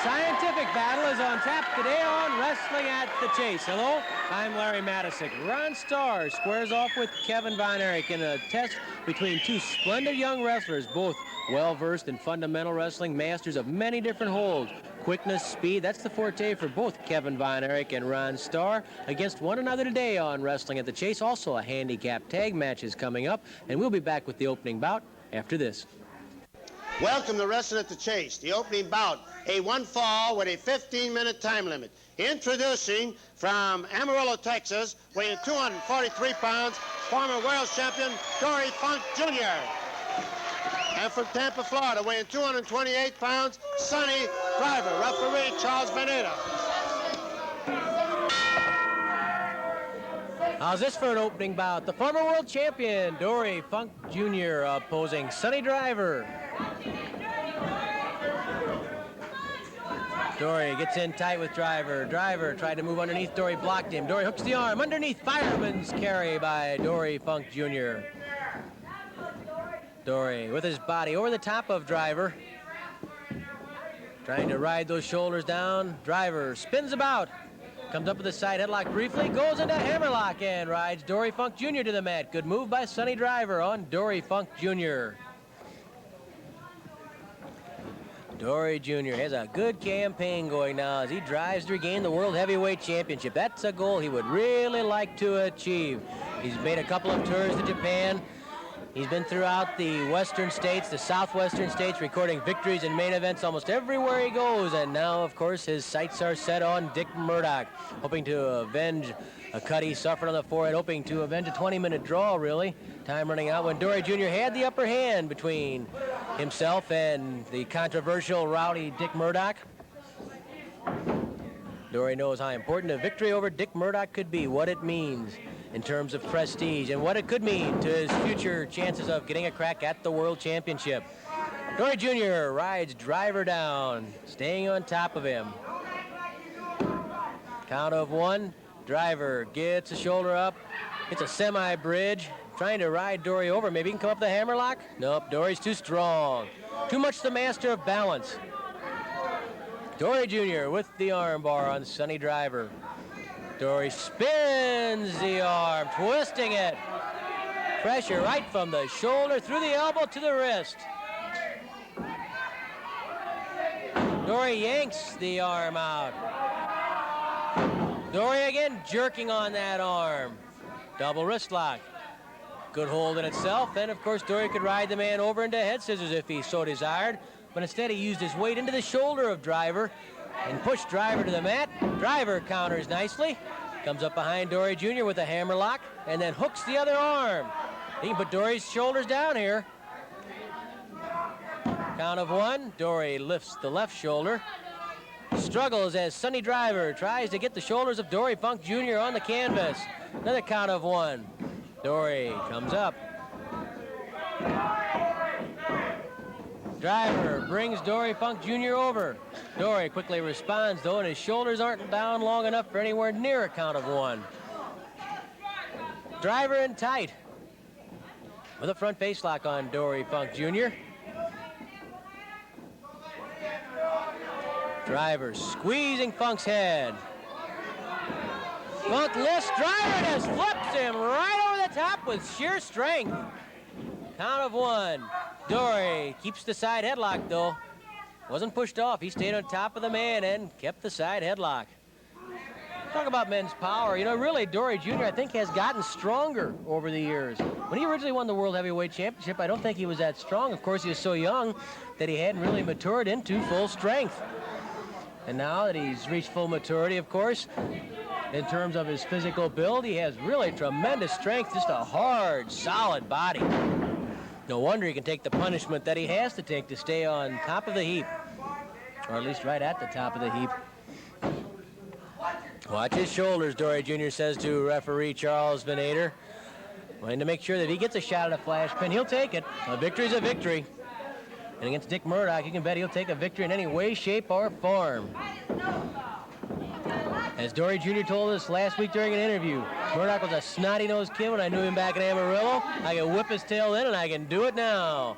scientific battle is on tap today on Wrestling at the Chase. Hello, I'm Larry Matisick. Ron Starr squares off with Kevin Von Erich in a test between two splendid young wrestlers, both well-versed in fundamental wrestling, masters of many different holds. Quickness, speed, that's the forte for both Kevin Von Erich and Ron Starr against one another today on Wrestling at the Chase. Also, a handicap tag match is coming up, and we'll be back with the opening bout after this. Welcome to Wrestling at the Chase, the opening bout, a one fall with a 15-minute time limit. Introducing from Amarillo, Texas, weighing 243 pounds, former world champion Dory Funk Jr. And from Tampa, Florida, weighing 228 pounds, Sonny Driver, referee Charles Benita. How's this for an opening bout? The former world champion, Dory Funk Jr. opposing Sonny Driver. Dory gets in tight with Driver. Driver tried to move underneath. Dory blocked him. Dory hooks the arm underneath. Fireman's carry by Dory Funk Jr. Dory with his body over the top of Driver. Trying to ride those shoulders down. Driver spins about. Comes up with a side headlock briefly. Goes into hammerlock and rides Dory Funk Jr. to the mat. Good move by Sonny Driver on Dory Funk Jr. Dory Jr. has a good campaign going now as he drives to regain the World Heavyweight Championship. That's a goal he would really like to achieve. He's made a couple of tours to Japan. He's been throughout the western states, the southwestern states, recording victories in main events almost everywhere he goes. And now, of course, his sights are set on Dick Murdoch, hoping to avenge a cut he suffered on the forehead, hoping to avenge a 20-minute draw, really. Time running out when Dory Jr. had the upper hand between himself and the controversial, rowdy Dick Murdoch. Dory knows how important a victory over Dick Murdoch could be, what it means in terms of prestige, and what it could mean to his future chances of getting a crack at the World Championship. Dory Jr. rides Driver down, staying on top of him. Count of one. Driver gets a shoulder up. It's a semi-bridge. Trying to ride Dory over. Maybe he can come up the hammerlock? Nope, Dory's too strong. Too much the master of balance. Dory Jr. with the armbar on Sonny Driver. Dory spins the arm, twisting it. Pressure right from the shoulder, through the elbow to the wrist. Dory yanks the arm out. Dory again jerking on that arm. Double wrist lock. Good hold in itself. Then, of course, Dory could ride the man over into head scissors if he so desired. But instead, he used his weight into the shoulder of Driver and pushed Driver to the mat. Driver counters nicely. Comes up behind Dory Jr. with a hammerlock and then hooks the other arm. He can put Dory's shoulders down here. Count of one. Dory lifts the left shoulder. Struggles as Sonny Driver tries to get the shoulders of Dory Funk Jr. on the canvas. Another count of one. Dory comes up. Driver brings Dory Funk Jr. over. Dory quickly responds, though, and his shoulders aren't down long enough for anywhere near a count of one. Driver in tight with a front face lock on Dory Funk Jr. Driver squeezing Funk's head. Funk lifts Driver, just flips him right over the top with sheer strength. Count of one. Dory keeps the side headlock, though. Wasn't pushed off. He stayed on top of the man and kept the side headlock. Talk about men's power. You know, really, Dory Jr., I think, has gotten stronger over the years. When he originally won the World Heavyweight Championship, I don't think he was that strong. Of course, he was so young that he hadn't really matured into full strength. And now that he's reached full maturity, of course, in terms of his physical build, he has really tremendous strength, just a hard, solid body. No wonder he can take the punishment that he has to take to stay on top of the heap, or at least right at the top of the heap. Watch his shoulders, Dory Jr. says to referee Charles Benita. Wanting to make sure that if he gets a shot at a flash pin, he'll take it. A victory's a victory. And against Dick Murdoch, you can bet he'll take a victory in any way, shape, or form. As Dory Jr. told us last week during an interview, Murdoch was a snotty-nosed kid when I knew him back in Amarillo. I can whip his tail then, and I can do it now.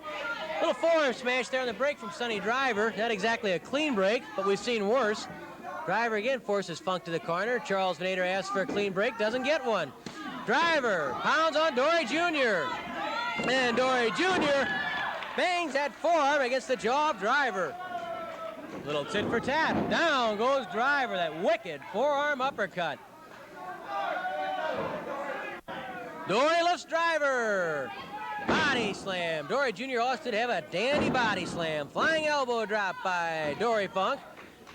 Little forearm smash there on the break from Sonny Driver. Not exactly a clean break, but we've seen worse. Driver again forces Funk to the corner. Charles Nader asks for a clean break, doesn't get one. Driver pounds on Dory Jr. And Dory Jr. bangs that forearm against the jaw of Driver. Little tit for tat. Down goes Driver, that wicked forearm uppercut. Dory lifts Driver. Body slam. Dory Jr. also did have a dandy body slam. Flying elbow drop by Dory Funk.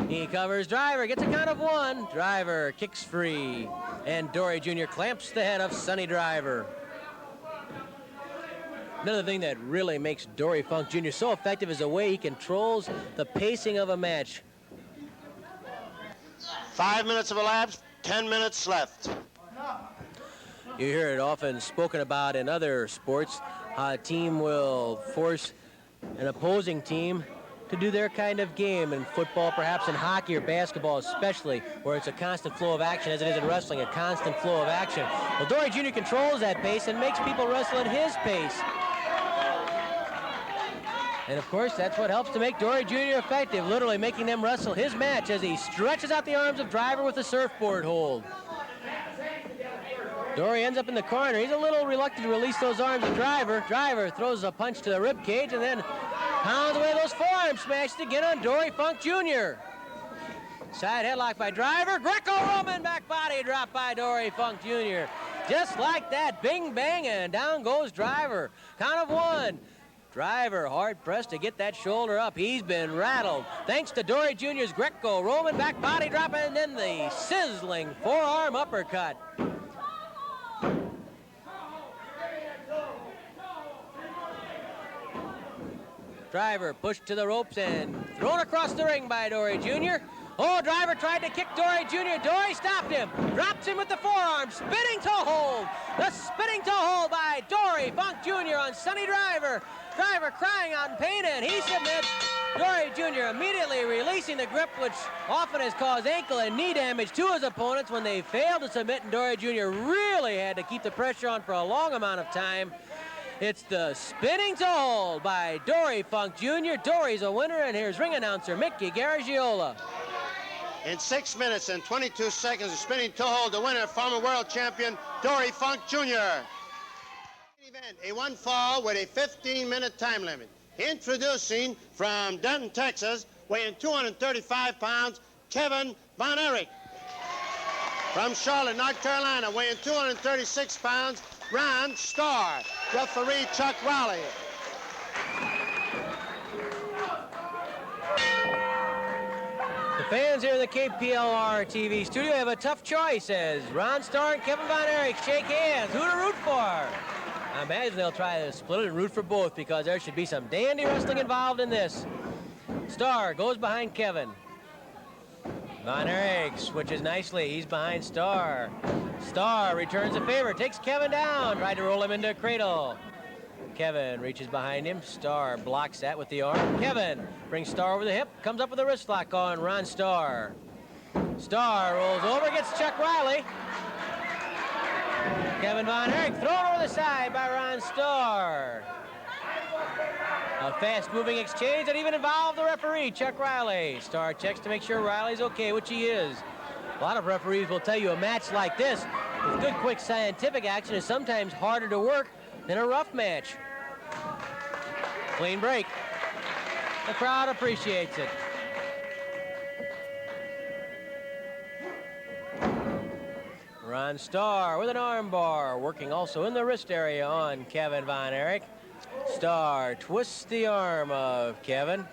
He covers Driver, gets a count of one. Driver kicks free. And Dory Jr. clamps the head of Sonny Driver. Another thing that really makes Dory Funk Jr. so effective is the way he controls the pacing of a match. 5 minutes have elapsed, 10 minutes left. You hear it often spoken about in other sports. How a team will force an opposing team to do their kind of game in football, perhaps in hockey or basketball especially, where it's a constant flow of action, as it is in wrestling, a constant flow of action. Well, Dory Jr. controls that pace and makes people wrestle at his pace. And of course, that's what helps to make Dory Jr. effective, literally making them wrestle his match as he stretches out the arms of Driver with a surfboard hold. Dory ends up in the corner. He's a little reluctant to release those arms of Driver. Driver throws a punch to the rib cage and then pounds away those forearm smashes again on Dory Funk Jr. Side headlock by Driver. Greco-Roman back body drop by Dory Funk Jr. Just like that, bing bang, and down goes Driver. Count of one. Driver hard pressed to get that shoulder up. He's been rattled. Thanks to Dory Jr.'s Greco-Roman back body drop and then the sizzling forearm uppercut. Driver pushed to the ropes and thrown across the ring by Dory Jr. Oh, Driver tried to kick Dory Jr. Dory stopped him. Drops him with the forearm. Spinning toe hold. The spinning toe hold by Dory Funk Jr. on Sonny Driver. Driver crying out in pain, and he submits. Dory Jr. immediately releasing the grip, which often has caused ankle and knee damage to his opponents when they failed to submit, and Dory Jr. really had to keep the pressure on for a long amount of time. It's the spinning toe hold by Dory Funk Jr. Dory's a winner, and here's ring announcer Mickey Garagiola. In 6 minutes and 22 seconds, the spinning toe hold, the winner, former world champion Dory Funk Jr. Event, a one fall with a 15-minute time limit. Introducing from Denton, Texas, weighing 235 pounds, Kevin Von Erich. From Charlotte, North Carolina, weighing 236 pounds, Ron Starr. Referee Chuck Raleigh. The fans here in the KPLR TV studio have a tough choice as Ron Starr and Kevin Von Erich shake hands. Who to root for? I imagine they'll try to split it and root for both because there should be some dandy wrestling involved in this. Starr goes behind Kevin. Von Erich switches nicely. He's behind Starr. Starr returns the favor, takes Kevin down, tried to roll him into a cradle. Kevin reaches behind him. Starr blocks that with the arm. Kevin brings Starr over the hip, comes up with a wrist lock on Ron Starr. Starr rolls over, gets Chuck Riley. Kevin Von Erich thrown over the side by Ron Starr. A fast-moving exchange that even involved the referee, Chuck Riley. Starr checks to make sure Riley's okay, which he is. A lot of referees will tell you a match like this with good, quick, scientific action is sometimes harder to work than a rough match. Clean break. The crowd appreciates it. Ron Starr with an arm bar, working also in the wrist area on Kevin Von Erich. Starr twists the arm of Kevin.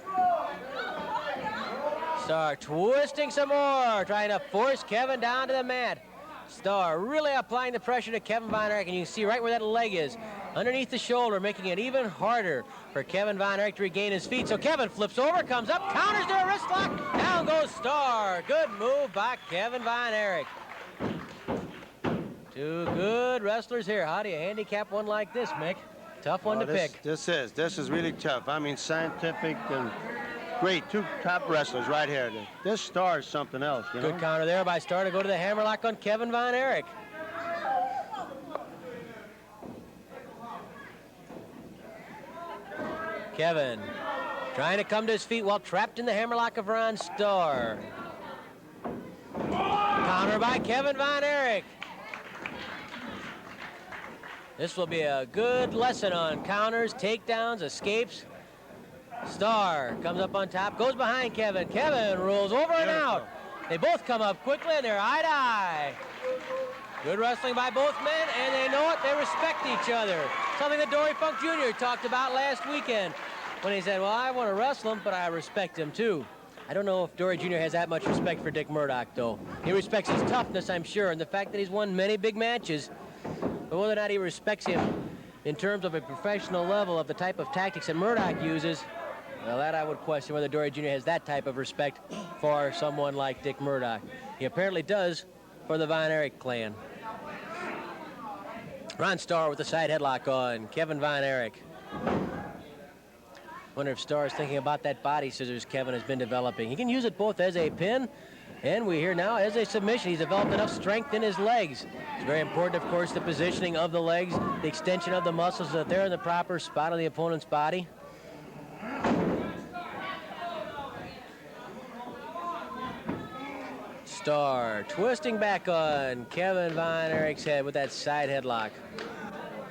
Starr twisting some more, trying to force Kevin down to the mat. Starr really applying the pressure to Kevin Von Erich, and you can see right where that leg is, underneath the shoulder, making it even harder for Kevin Von Erich to regain his feet. So Kevin flips over, comes up, counters to a wrist lock, down goes Starr. Good move by Kevin Von Erich. Two good wrestlers here. How do you handicap one like this, Mick? Tough one to pick. This is really tough. I mean, scientific and great. Two top wrestlers right here. This Starr is something else, you know? Good counter there by Starr to go to the hammerlock on Kevin Von Erich. Kevin trying to come to his feet while trapped in the hammerlock of Ron Starr. Counter by Kevin Von Erich. This will be a good lesson on counters, takedowns, escapes. Starr comes up on top, goes behind Kevin. Kevin rolls over and out. They both come up quickly, and they're eye to eye. Good wrestling by both men, and they know it. They respect each other. Something that Dory Funk Jr. talked about last weekend when he said, well, I want to wrestle him, but I respect him too. I don't know if Dory Jr. has that much respect for Dick Murdoch, though. He respects his toughness, I'm sure, and the fact that he's won many big matches. But whether or not he respects him in terms of a professional level of the type of tactics that Murdoch uses, well, that I would question whether Dory Jr. has that type of respect for someone like Dick Murdoch. He apparently does for the Von Erich clan. Ron Starr with the side headlock on Kevin Von Erich. Wonder if Starr is thinking about that body scissors Kevin has been developing. He can use it both as a pin, and we hear now as a submission. He's developed enough strength in his legs. It's very important, of course, the positioning of the legs, the extension of the muscles, so that they're in the proper spot of the opponent's body. Starr twisting back on Kevin Von Erich's head with that side headlock.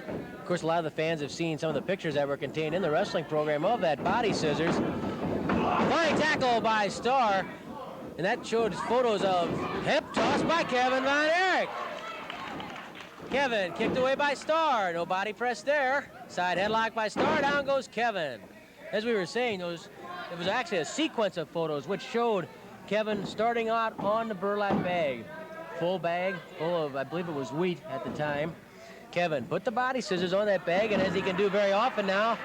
Of course, a lot of the fans have seen some of the pictures that were contained in the wrestling program of that body scissors. Flying tackle by Starr, and that showed photos of hip toss by Kevin Von Erich. Kevin kicked away by Starr. No body press there. Side headlock by Starr. Down goes Kevin. As we were saying, it was actually a sequence of photos which showed Kevin starting out on the burlap bag. Full bag, full of, I believe it was wheat at the time. Kevin put the body scissors on that bag, and as he can do very often now,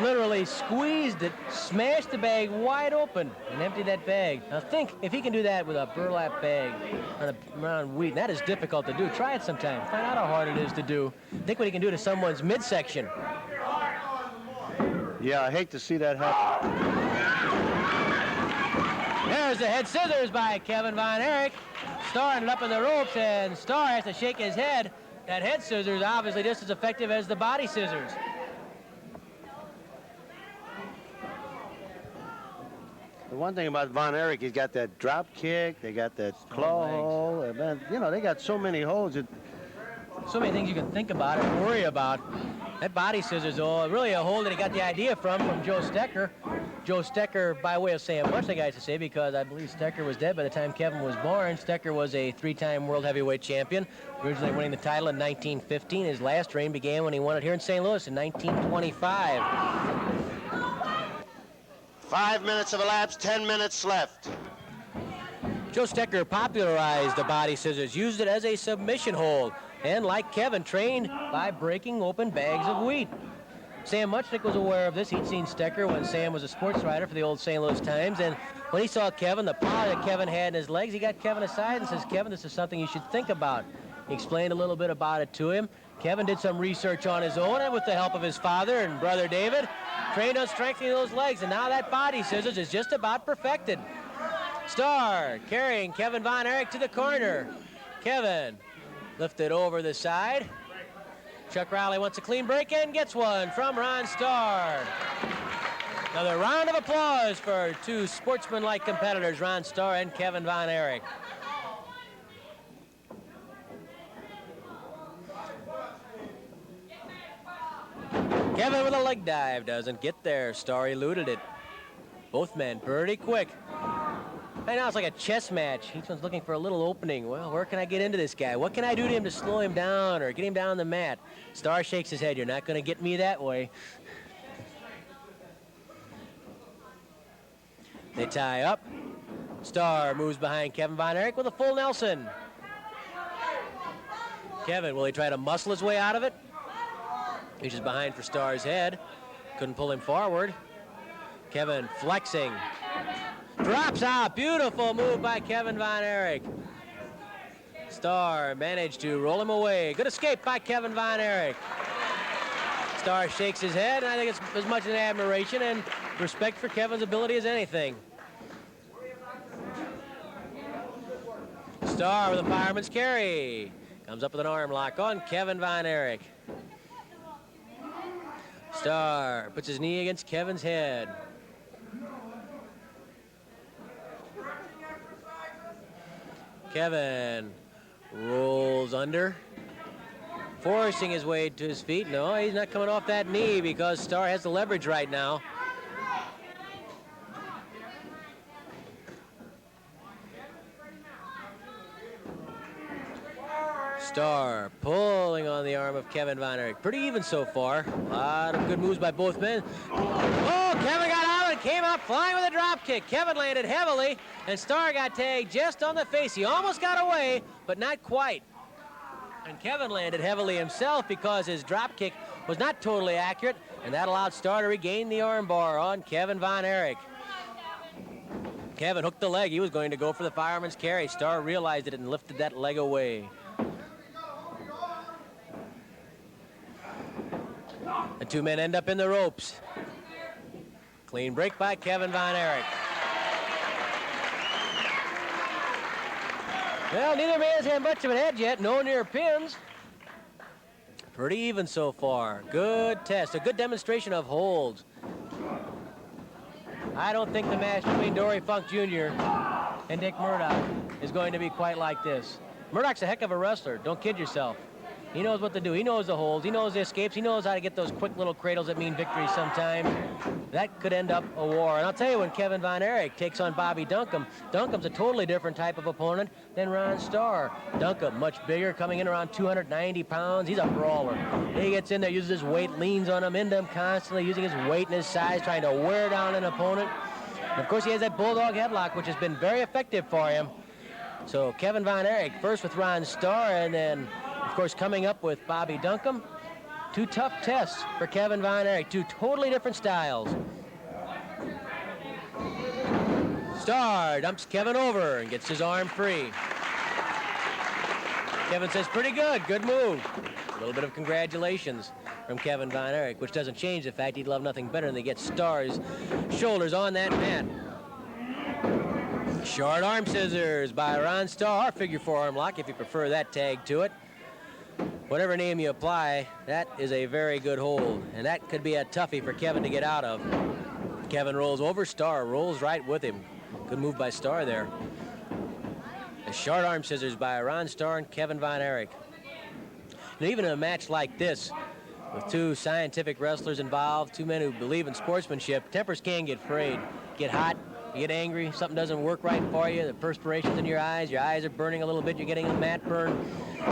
literally squeezed it, smashed the bag wide open, and emptied that bag. Now think, if he can do that with a burlap bag around wheat, that is difficult to do. Try it sometime. Find out how hard it is to do. Think what he can do to someone's midsection. Yeah, I hate to see that happen. There's the head scissors by Kevin Von Erich. Starr ended up in the ropes, and Starr has to shake his head. That head scissors obviously just as effective as the body scissors. The one thing about Von Erich, he's got that drop kick, they got that claw hole, and then, you know, they got so many holes. So many things you can think about and worry about. That body scissors, though, really a hole that he got the idea from Joe Stecker. Joe Stecker, by way of saying much, I got to say, because I believe Stecker was dead by the time Kevin was born. Stecker was a three-time world heavyweight champion, originally winning the title in 1915. His last reign began when he won it here in St. Louis in 1925. 5 minutes have elapsed, 10 minutes left. Joe Stecker popularized the body scissors, used it as a submission hold, and like Kevin, trained by breaking open bags of wheat. Sam Muchnick was aware of this. He'd seen Stecker when Sam was a sports writer for the old St. Louis Times, and when he saw Kevin, the power that Kevin had in his legs, he got Kevin aside and says, Kevin, this is something you should think about. He explained a little bit about it to him. Kevin did some research on his own, and with the help of his father and brother David, trained on strengthening those legs, and now that body scissors is just about perfected. Starr carrying Kevin Von Erich to the corner. Kevin lifted over the side. Chuck Rowley wants a clean break and gets one from Ron Starr. Another round of applause for two sportsman-like competitors, Ron Starr and Kevin Von Erich. Kevin with a leg dive, doesn't get there. Starr eluded it. Both men pretty quick. Right now it's like a chess match. Each one's looking for a little opening. Well, where can I get into this guy? What can I do to him to slow him down or get him down the mat? Starr shakes his head. You're not going to get me that way. They tie up. Starr moves behind Kevin Von Erich with a full Nelson. Kevin, will he try to muscle his way out of it? Reaches behind for Starr's head. Couldn't pull him forward. Kevin flexing. Drops out. Beautiful move by Kevin Von Erich. Starr managed to roll him away. Good escape by Kevin Von Erich. Starr shakes his head, and I think it's as much an admiration and respect for Kevin's ability as anything. Starr with a fireman's carry. Comes up with an arm lock on Kevin Von Erich. Starr puts his knee against Kevin's head. Kevin rolls under, forcing his way to his feet. No, he's not coming off that knee because Starr has the leverage right now. Starr pulling on the arm of Kevin Von Erich. Pretty even so far. A lot of good moves by both men. Oh, Kevin got out and came out flying with a drop kick. Kevin landed heavily, and Starr got tagged just on the face. He almost got away, but not quite. And Kevin landed heavily himself because his drop kick was not totally accurate, and that allowed Starr to regain the armbar on Kevin Von Erich. Kevin hooked the leg. He was going to go for the fireman's carry. Starr realized it and lifted that leg away. The two men end up in the ropes. Clean break by Kevin Von Erich. Well, neither man's had much of an edge yet. No near pins. Pretty even so far. Good test. A good demonstration of holds. I don't think the match between Dory Funk Jr. and Dick Murdoch is going to be quite like this. Murdoch's a heck of a wrestler. Don't kid yourself. He knows what to do. He knows the holds. He knows the escapes. He knows how to get those quick little cradles that mean victory sometime. That could end up a war. And I'll tell you, when Kevin Von Erich takes on Bobby Duncombe, Duncombe's a totally different type of opponent than Ron Starr. Duncombe, much bigger, coming in around 290 pounds. He's a brawler. He gets in there, uses his weight, leans on him, into him constantly, using his weight and his size, trying to wear down an opponent. And of course, he has that bulldog headlock, which has been very effective for him. So Kevin Von Erich first with Ron Starr, and then of course, coming up with Bobby Duncombe. Two tough tests for Kevin Von Erich. Two totally different styles. Starr dumps Kevin over and gets his arm free. Kevin says, pretty good, good move. A little bit of congratulations from Kevin Von Erich, which doesn't change the fact he'd love nothing better than to get Starr's shoulders on that mat. Short arm scissors by Ron Starr. Figure four arm lock if you prefer that tag to it. Whatever name you apply, that is a very good hold, and that could be a toughie for Kevin to get out of. Kevin rolls over, Starr rolls right with him. Good move by Starr there. The short arm scissors by Ron Starr and Kevin Von Erich. And even in a match like this, with two scientific wrestlers involved, two men who believe in sportsmanship, tempers can get frayed, get hot, you get angry, something doesn't work right for you, the perspiration's in your eyes are burning a little bit, you're getting a mat burn.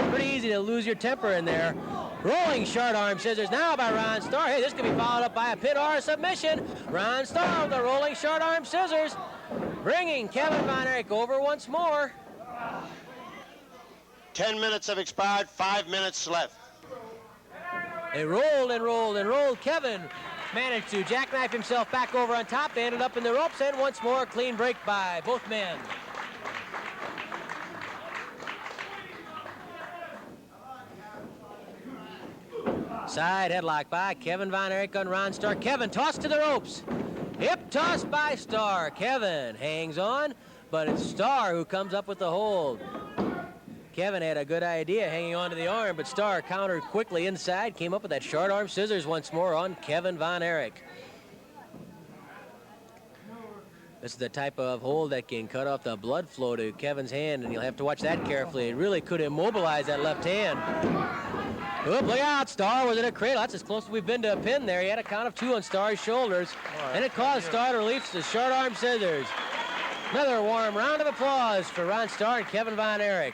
Pretty easy to lose your temper in there. Rolling short arm scissors now by Ron Starr. Hey, this could be followed up by a pin or a submission. Ron Starr with the rolling short arm scissors, bringing Kevin Von Erich over once more. 10 minutes have expired, 5 minutes left. They rolled and rolled and rolled. Kevin managed to jackknife himself back over on top. They ended up in the ropes, and once more, clean break by both men. Side headlock by Kevin Von Erich on Ron Starr. Kevin tossed to the ropes. Hip toss by Starr. Kevin hangs on, but it's Starr who comes up with the hold. Kevin had a good idea hanging on to the arm, but Starr countered quickly inside, came up with that short arm scissors once more on Kevin Von Erich. This is the type of hold that can cut off the blood flow to Kevin's hand, and you'll have to watch that carefully. It really could immobilize that left hand. Oop, look out, Starr was in a cradle. That's as close as we've been to a pin there. He had a count of 2 on Starr's shoulders, and it caused Starr to release the short arm scissors. Another warm round of applause for Ron Starr and Kevin Von Erich.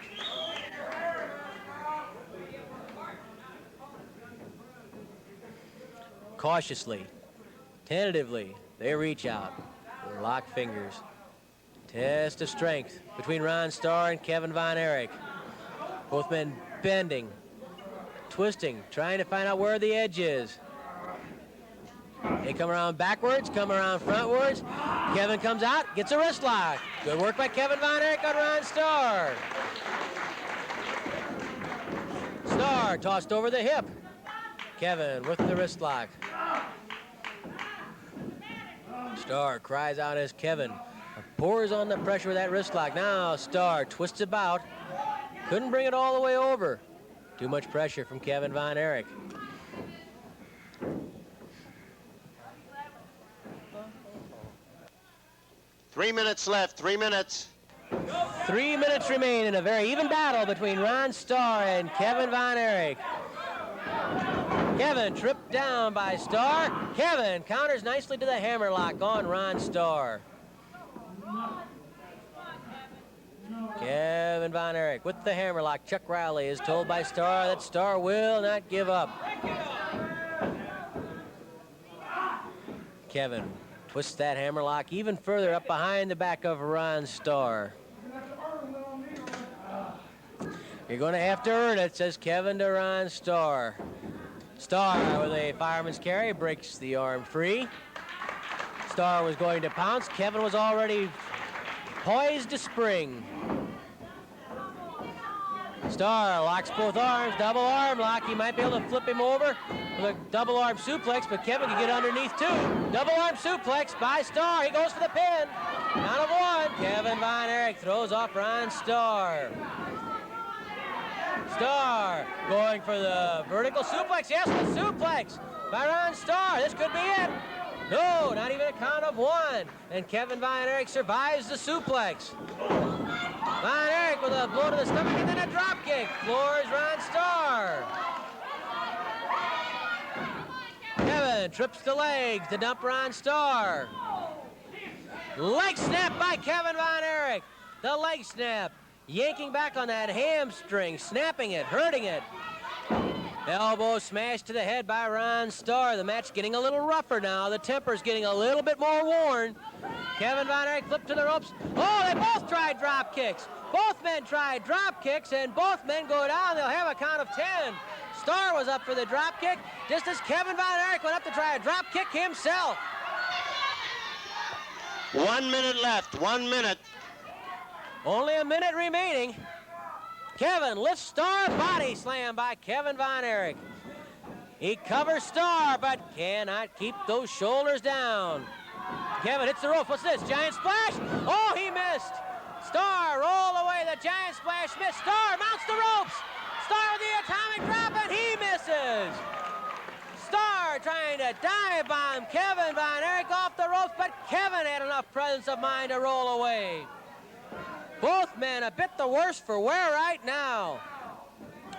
Cautiously, tentatively, they reach out, lock fingers. Test of strength between Ron Starr and Kevin Von Erich. Both men bending, twisting, trying to find out where the edge is. They come around backwards, come around frontwards. Kevin comes out, gets a wrist lock. Good work by Kevin Von Erich on Ron Starr. Starr tossed over the hip. Kevin with the wrist lock. Starr cries out as Kevin pours on the pressure with that wrist lock. Now Starr twists about. Couldn't bring it all the way over. Too much pressure from Kevin Von Erich. 3 minutes left, 3 minutes. 3 minutes remain in a very even battle between Ron Starr and Kevin Von Erich. Kevin tripped down by Starr. Kevin counters nicely to the hammerlock on Ron Starr. Kevin Von Erich with the hammerlock. Chuck Riley is told by Starr that Starr will not give up. Kevin twists that hammerlock even further up behind the back of Ron Starr. You're going to have to earn it, says Kevin to Ron Starr. Starr with a fireman's carry breaks the arm free. Starr was going to pounce. Kevin was already poised to spring. Starr locks both arms, double arm lock. He might be able to flip him over with a double arm suplex, but Kevin can get underneath too. Double arm suplex by Starr. He goes for the pin. Count of one. Kevin Von Erich throws off Ron Starr. Starr going for the vertical suplex. Yes, the suplex by Ron Starr. This could be it. No, not even a count of one. And Kevin Von Erich survives the suplex. Von Erich with a blow to the stomach and then a drop kick. Floors Ron Starr. Kevin trips the legs to dump Ron Starr. Leg snap by Kevin Von Erich. The leg snap. Yanking back on that hamstring, snapping it, hurting it. Elbow smashed to the head by Ron Starr. The match getting a little rougher now. The temper's getting a little bit more worn. Kevin Von Erich flipped to the ropes. Oh, they both tried drop kicks. Both men tried drop kicks, and both men go down. They'll have a count of 10. Starr was up for the drop kick, just as Kevin Von Erich went up to try a drop kick himself. 1 minute left, 1 minute. Only a minute remaining. Kevin lifts Starr, body slam by Kevin Von Erich. He covers Starr, but cannot keep those shoulders down. Kevin hits the rope. What's this? Giant splash? Oh, he missed. Starr rolled away. The giant splash missed. Starr mounts the ropes. Starr with the atomic drop, and he misses. Starr trying to dive bomb Kevin Von Erich off the ropes, but Kevin had enough presence of mind to roll away. Both men a bit the worse for wear right now.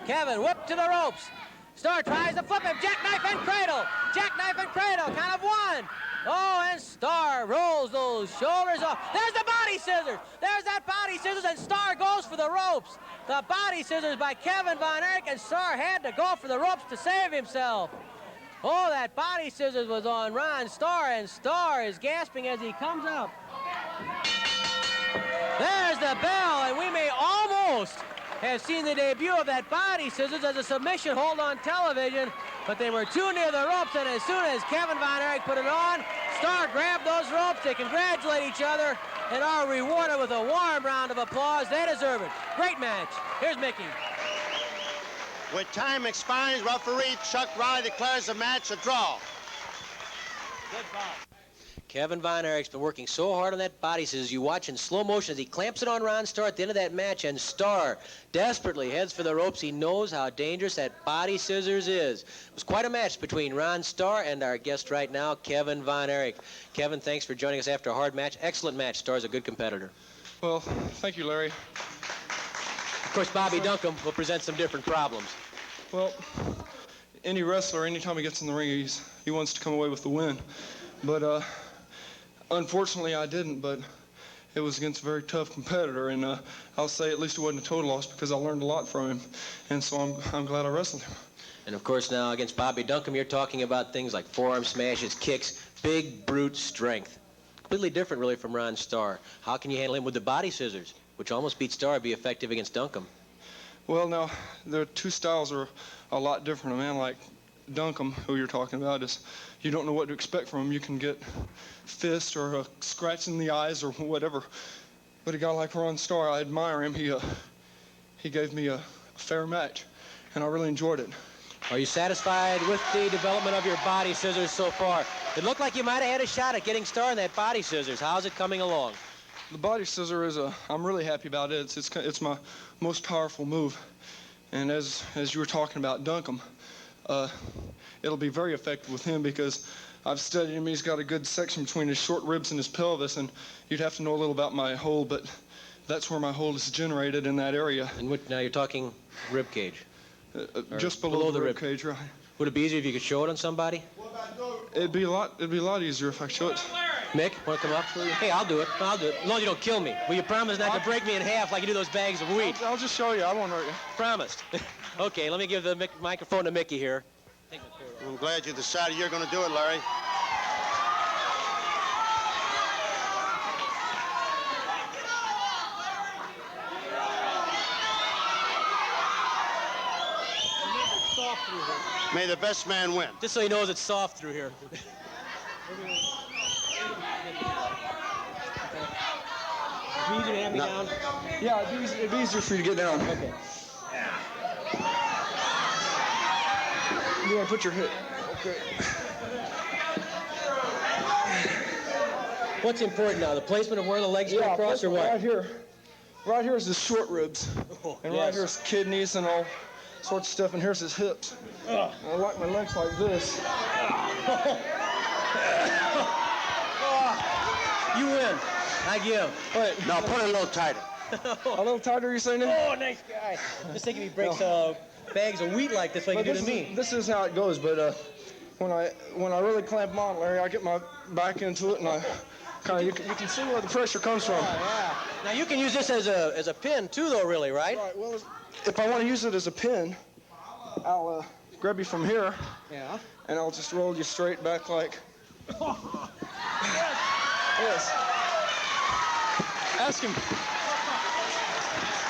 Kevin whipped to the ropes. Starr tries to flip him. Jackknife and cradle. Jackknife and cradle. Count of one. Oh, and Starr rolls those shoulders off. There's the body scissors. There's that body scissors, and Starr goes for the ropes. The body scissors by Kevin Von Erich, and Starr had to go for the ropes to save himself. Oh, that body scissors was on Ron Starr, and Starr is gasping as he comes up. There's the bell, and we may almost have seen the debut of that body scissors as a submission hold on television, but they were too near the ropes, and as soon as Kevin Von Erich put it on, Starr grabbed those ropes. They congratulate each other and are rewarded with a warm round of applause. They deserve it. Great match. Here's Mickey. With time expiring, referee Chuck Riley declares the match a draw. Good ball. Kevin Von Erich's been working so hard on that body scissors. You watch in slow motion as he clamps it on Ron Starr at the end of that match, and Starr desperately heads for the ropes. He knows how dangerous that body scissors is. It was quite a match between Ron Starr and our guest right now, Kevin Von Erich. Kevin, thanks for joining us after a hard match. Excellent match. Starr's a good competitor. Well, thank you, Larry. Of course, Bobby Duncombe will present some different problems. Well, any wrestler, anytime he gets in the ring, he wants to come away with the win. But unfortunately, I didn't, but it was against a very tough competitor, and I'll say at least it wasn't a total loss because I learned a lot from him, and so I'm glad I wrestled him. And, of course, now against Bobby Duncombe, you're talking about things like forearm smashes, kicks, big brute strength. Completely different, really, from Ron Starr. How can you handle him with the body scissors, which almost beat Starr, be effective against Duncombe? Well, now, the two styles are a lot different. A man like Duncombe, who you're talking about, you don't know what to expect from him. You can get fist or a scratch in the eyes or whatever. But a guy like Ron Starr, I admire him. He gave me a fair match, and I really enjoyed it. Are you satisfied with the development of your body scissors so far? It looked like you might have had a shot at getting Starr in that body scissors. How's it coming along? The body scissor I'm really happy about it. It's my most powerful move. And as you were talking about Duncombe, it'll be very effective with him because I've studied him. He's got a good section between his short ribs and his pelvis, and you'd have to know a little about my hold, but that's where my hold is generated in that area. And what, now you're talking rib cage? Just below the rib cage, right? Would it be easier if you could show it on somebody? It'd be a lot easier if I show it. Mick, want to come up? Hey, I'll do it. I'll do it. As long as you don't kill me. Will you promise not to break me in half like you do those bags of wheat? I'll just show you. I won't hurt you. Promised. Okay, let me give the microphone to Mickey here. I'm glad you decided you're going to do it, Larry. May the best man win. Just so he knows it's soft through here. Easy to have me down? Yeah, it'd be easier for you to get down. Okay. You want to put your hip. Okay. What's important now? The placement of where the legs go across or what? Right here. Right here is the short ribs. Oh, and yes. right here's kidneys and all sorts of stuff. And here's his hips. And I like my legs like this. You win. I give. Wait, Now put it a little tighter. a little tighter, you say now? Oh, nice guy. Just think if he breaks bags of wheat like this, like he did to me. This is how it goes, but when I really clamp them on, Larry, I get my back into it, and I kind of you can see where the pressure comes from. Yeah. Now you can use this as a pin too, though, really, right? Right. Well, if I want to use it as a pin, I'll grab you from here. Yeah. And I'll just roll you straight back like. Yes. Ask him.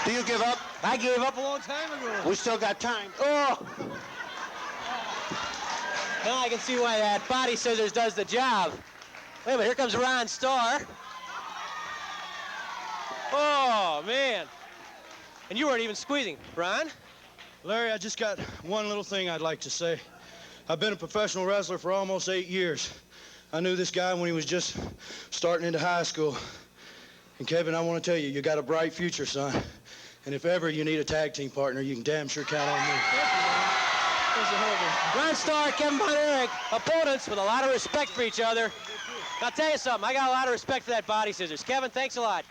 Do you give up? I gave up a long time ago. We still got time. Oh! Now I can see why that body scissors does the job. Wait a minute, here comes Ron Starr. Oh, man. And you weren't even squeezing. Ron? Larry, I just got one little thing I'd like to say. I've been a professional wrestler for almost 8 years. I knew this guy when he was just starting into high school. And Kevin, I want to tell you, you got a bright future, son. And if ever you need a tag team partner, you can damn sure count on me. Ron Starr, Kevin Von Erich, opponents with a lot of respect for each other. I'll tell you something, I got a lot of respect for that body scissors. Kevin, thanks a lot.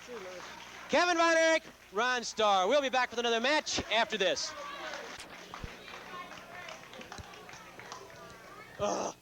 Kevin Von Erich, Ron Starr. We'll be back with another match after this. Ugh.